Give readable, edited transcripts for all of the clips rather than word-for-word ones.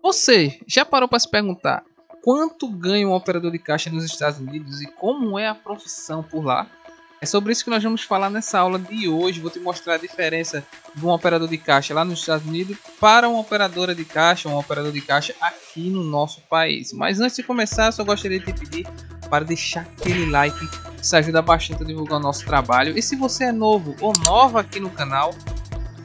Você já parou para se perguntar quanto ganha um operador de caixa nos Estados Unidos e como é a profissão por lá? É sobre isso que nós vamos falar nessa aula de hoje. Vou te mostrar a diferença de um operador de caixa lá nos Estados Unidos para uma operadora de caixa, um operador de caixa aqui no nosso país. Mas antes de começar, só gostaria de te pedir para deixar aquele like, isso ajuda bastante a divulgar o nosso trabalho. E se você é novo ou nova aqui no canal,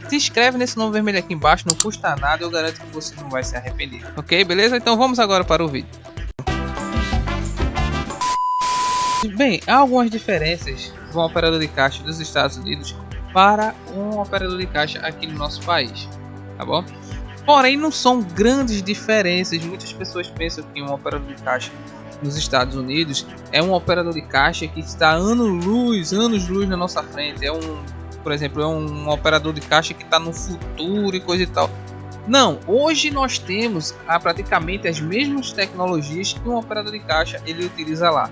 se inscreve nesse nome vermelho aqui embaixo, não custa nada, eu garanto que você não vai se arrepender. Ok, beleza? Então vamos agora para o vídeo. Bem, há algumas diferenças de um operador de caixa dos Estados Unidos para um operador de caixa aqui no nosso país, tá bom? Porém, não são grandes diferenças. Muitas pessoas pensam que um operador de caixa nos Estados Unidos é um operador de caixa que está anos-luz na nossa frente. Por exemplo, é um operador de caixa que está no futuro e coisa e tal. Não, hoje nós temos praticamente as mesmas tecnologias que um operador de caixa ele utiliza lá.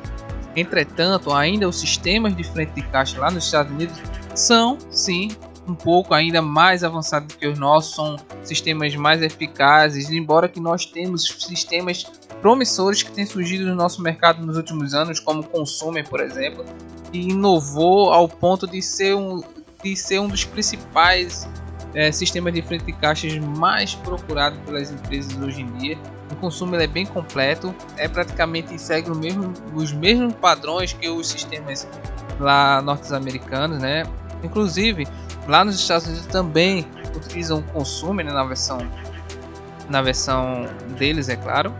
Entretanto, ainda os sistemas de frente de caixa lá nos Estados Unidos são, sim, um pouco ainda mais avançados que os nossos, são sistemas mais eficazes, embora que nós temos sistemas promissores que têm surgido no nosso mercado nos últimos anos, como o Consumer, por exemplo, que inovou ao ponto de ser um dos principais sistemas de frente de caixas mais procurados pelas empresas hoje em dia. O consumo é bem completo, praticamente segue os mesmos padrões que os sistemas lá norte-americanos, né? Inclusive lá nos Estados Unidos também utilizam o consumo, né, na versão deles, é claro.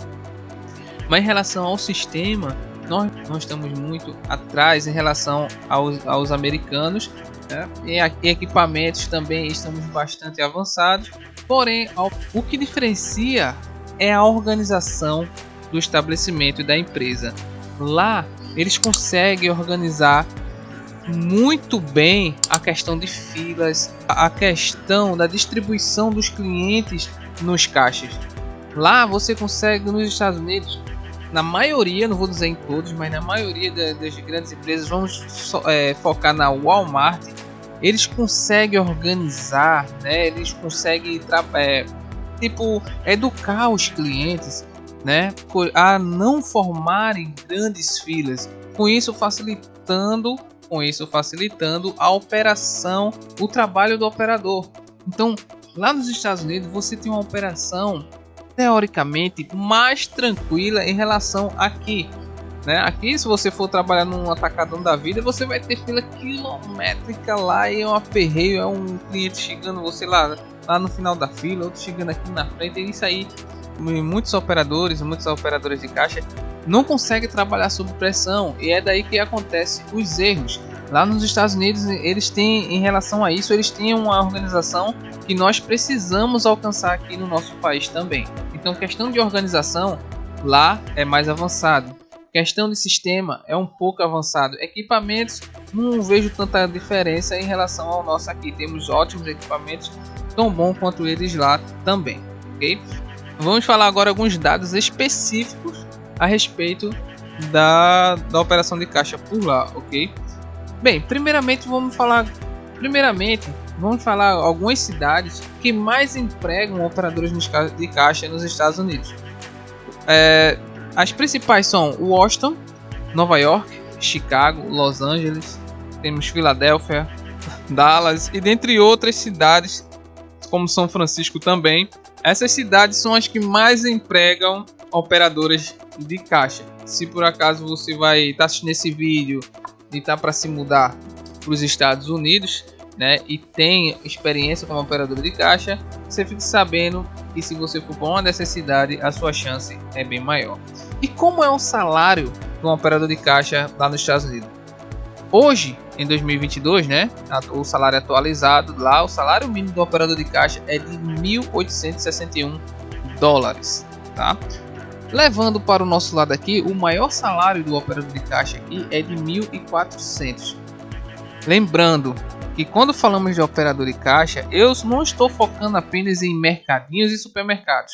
Mas em relação ao sistema, nós estamos muito atrás em relação aos americanos, né? E equipamentos também estamos bastante avançados. Porém, o que diferencia é a organização do estabelecimento e da empresa. Lá eles conseguem organizar muito bem a questão de filas, a questão da distribuição dos clientes nos caixas. Lá você consegue, nos Estados Unidos, na maioria, não vou dizer em todos, mas na maioria das grandes empresas, vamos focar na Walmart, eles conseguem organizar, né? Eles conseguem educar os clientes, né, a não formarem grandes filas, com isso facilitando a operação, o trabalho do operador. Então, lá nos Estados Unidos, você tem uma operação teoricamente mais tranquila em relação aqui, né? Aqui, se você for trabalhar num atacadão da vida, você vai ter fila quilométrica lá, e é um aperreio, é um cliente chegando você lá no final da fila, outro chegando aqui na frente. E isso aí, muitos operadores de caixa não conseguem trabalhar sob pressão, e é daí que acontece os erros. Lá nos Estados Unidos, eles têm, em relação a isso, eles têm uma organização que nós precisamos alcançar aqui no nosso país também. Então, questão de organização lá é mais avançado. Questão de sistema é um pouco avançado. Equipamentos, não vejo tanta diferença em relação ao nosso aqui. Temos ótimos equipamentos, tão bom quanto eles lá também, ok? Vamos falar agora alguns dados específicos a respeito da operação de caixa por lá, ok? Bem, primeiramente vamos falar algumas cidades que mais empregam operadores de caixa nos Estados Unidos. As principais são Washington, Nova York, Chicago, Los Angeles, temos Filadélfia, Dallas e dentre outras cidades, como São Francisco também. Essas cidades são as que mais empregam operadoras de caixa. Se por acaso você vai estar assistindo esse vídeo e está para se mudar para os Estados Unidos, né, e tem experiência como operador de caixa, você fique sabendo que se você for para uma dessas cidades, a sua chance é bem maior. E como é o salário de um operador de caixa lá nos Estados Unidos? Hoje, em 2022, né, o salário atualizado lá, o salário mínimo do operador de caixa é de 1.861 dólares, tá? Levando para o nosso lado aqui, o maior salário do operador de caixa aqui é de 1.400. Lembrando que quando falamos de operador de caixa, eu não estou focando apenas em mercadinhos e supermercados.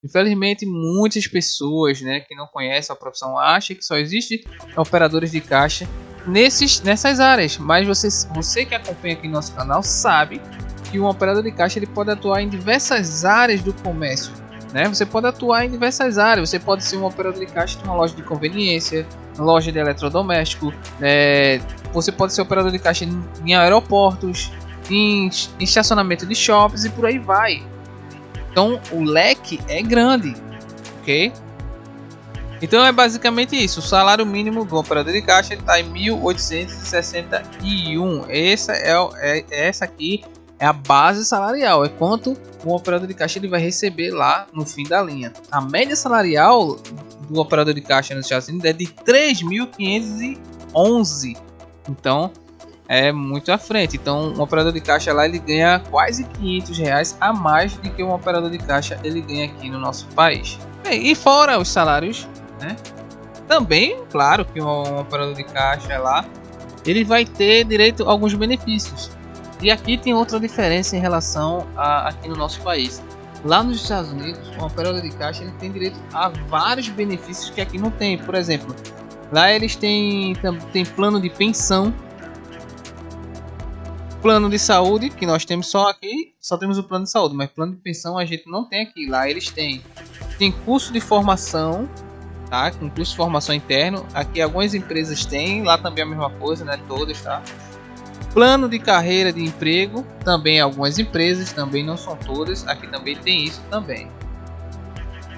Infelizmente, muitas pessoas, né, que não conhecem a profissão acham que só existe operadores de caixa nessas áreas, mas você que acompanha aqui nosso canal sabe que um operador de caixa ele pode atuar em diversas áreas do comércio, né? Você pode atuar em diversas áreas. Você pode ser um operador de caixa de uma loja de conveniência, loja de eletrodoméstico, você pode ser operador de caixa em aeroportos, em estacionamento de shoppings e por aí vai. Então o leque é grande, ok? Então é basicamente isso. O salário mínimo do operador de caixa está em 1.861. Essa aqui é a base salarial, é quanto o operador de caixa ele vai receber lá no fim da linha. A média salarial do operador de caixa nos Estados Unidos é de 3.511. Então é muito à frente. Então um operador de caixa lá ele ganha quase R$500 a mais do que um operador de caixa ele ganha aqui no nosso país. E fora os salários, né? Também, claro que um operador de caixa lá ele vai ter direito a alguns benefícios. E aqui tem outra diferença em relação a aqui no nosso país. Lá nos Estados Unidos, um operador de caixa ele tem direito a vários benefícios que aqui não tem. Por exemplo, lá eles têm plano de pensão, plano de saúde, que nós temos só aqui, só temos o plano de saúde, mas plano de pensão a gente não tem aqui. Lá eles têm curso de formação, tá? Com curso de formação interno. Aqui algumas empresas têm, lá também é a mesma coisa, né? Todas, tá? Plano de carreira de emprego, também algumas empresas, também não são todas, aqui também tem isso também.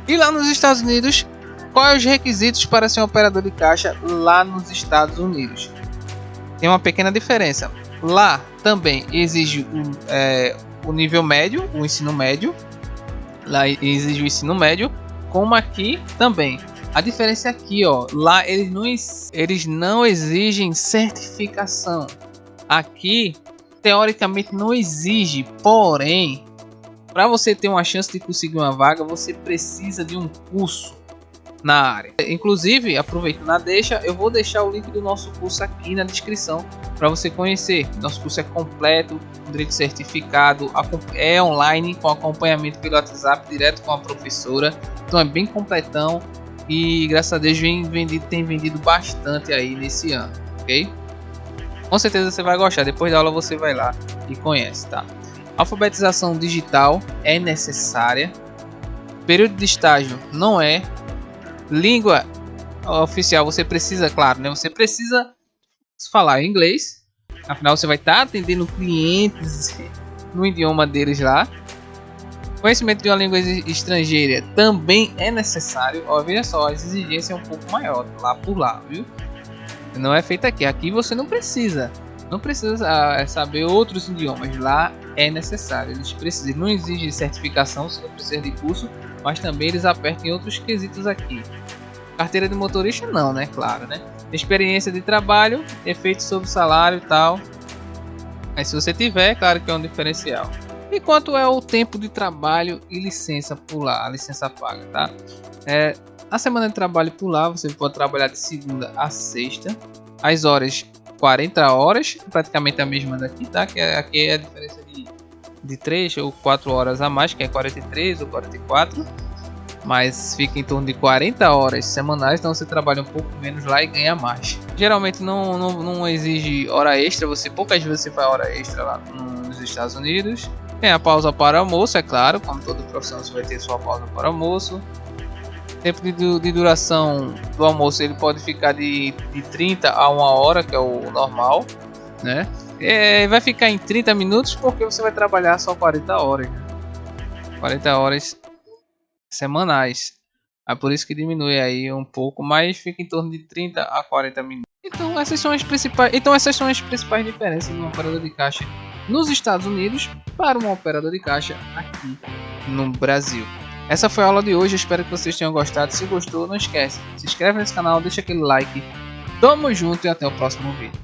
E lá nos Estados Unidos, quais os requisitos para ser um operador de caixa lá nos Estados Unidos? Tem uma pequena diferença. Lá também exige o nível médio, o ensino médio. Lá exige o ensino médio, como aqui também. A diferença é aqui, ó, lá eles não exigem certificação. Aqui, teoricamente, não exige, porém, para você ter uma chance de conseguir uma vaga, você precisa de um curso na área. Inclusive, aproveitando a deixa, eu vou deixar o link do nosso curso aqui na descrição para você conhecer. Nosso curso é completo, com direito certificado, é online, com acompanhamento pelo WhatsApp, direto com a professora. Então é bem completão e graças a Deus tem vendido bastante aí nesse ano, ok? Com certeza você vai gostar. Depois da aula você vai lá e conhece, tá? Alfabetização digital é necessária. Período de estágio não é. Língua oficial você precisa, claro, né? Você precisa falar inglês. Afinal você vai estar atendendo clientes no idioma deles lá. Conhecimento de uma língua estrangeira também é necessário. Ó, veja só, as exigências é um pouco maior lá por lá, viu? Não é feito aqui. Aqui você não precisa saber outros idiomas. Lá é necessário. Eles precisam. Não exige certificação, você não precisa de curso, mas também eles apertam em outros quesitos aqui. Carteira de motorista não, né? Claro, né? Experiência de trabalho, efeito sobre salário e tal. Aí se você tiver, claro que é um diferencial. E quanto é o tempo de trabalho e licença por lá, a licença paga, tá? A semana de trabalho por lá, você pode trabalhar de segunda a sexta. As horas, 40 horas, praticamente a mesma daqui, tá? Que aqui é a diferença de 3 ou 4 horas a mais, que é 43 ou 44. Mas fica em torno de 40 horas semanais, então você trabalha um pouco menos lá e ganha mais. Geralmente não exige hora extra, poucas vezes você faz hora extra lá nos Estados Unidos. Tem a pausa para almoço, é claro, como todo profissional você vai ter sua pausa para almoço. Tempo de duração do almoço ele pode ficar de 30 a 1 hora, que é o normal, né? Vai ficar em 30 minutos porque você vai trabalhar só 40 horas, né? 40 horas semanais. É por isso que diminui aí um pouco, mas fica em torno de 30 a 40 minutos. Então essas são as principais diferenças de um operador de caixa nos Estados Unidos para um operador de caixa aqui no Brasil. Essa foi a aula de hoje, eu espero que vocês tenham gostado. Se gostou, não esquece, se inscreve nesse canal, deixa aquele like. Tamo junto e até o próximo vídeo.